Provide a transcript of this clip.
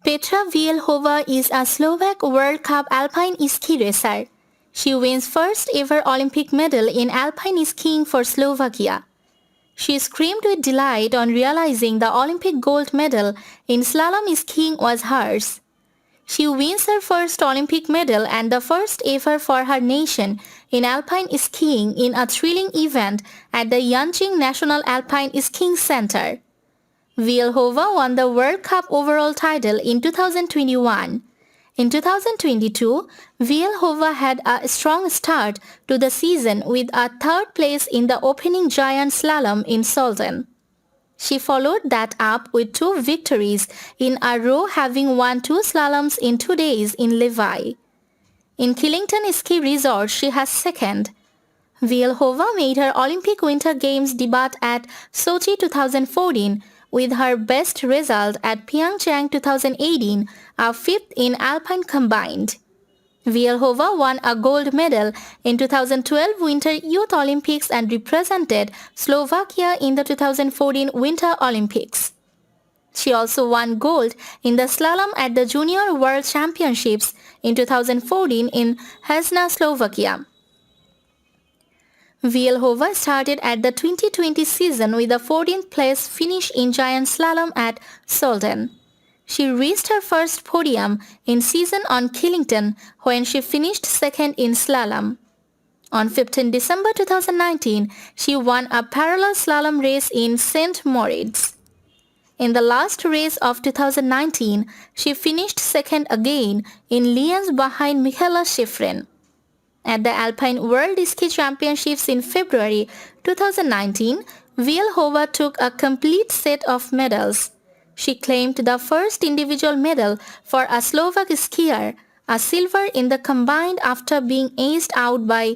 Petra Vlhova is a Slovak World Cup Alpine ski racer. She wins first ever Olympic medal in Alpine skiing for Slovakia. She screamed with delight on realizing the Olympic gold medal in slalom skiing was hers. She wins her first Olympic medal and the first ever for her nation in alpine skiing in a thrilling event at the Yanqing National Alpine Skiing Center. Vlhova won the World Cup overall title in 2021. In 2022, Vlhova had a strong start to the season with a third place in the opening giant slalom in Sölden. She followed that up with 2 victories in a row, having won 2 slaloms in 2 days in Levi. In Killington Ski Resort, she has second. Vlhova made her Olympic Winter Games debut at Sochi 2014 with her best result at Pyeongchang 2018, a 5th in Alpine combined. Vlhova won a gold medal in 2012 Winter Youth Olympics and represented Slovakia in the 2014 Winter Olympics. She also won gold in the slalom at the Junior World Championships in 2014 in Hezna, Slovakia. Vlhova started at the 2020 season with a 14th place finish in giant slalom at Sölden. She reached her first podium in season on Killington when she finished second in slalom. On 15 December 2019, she won a parallel slalom race in St. Moritz. In the last race of 2019, she finished second again in Liège behind Michaela Schifrin. At the Alpine World Ski Championships in February 2019, Vlhova took a complete set of medals. She claimed the first individual medal for a Slovak skier, a silver in the combined after being aced out by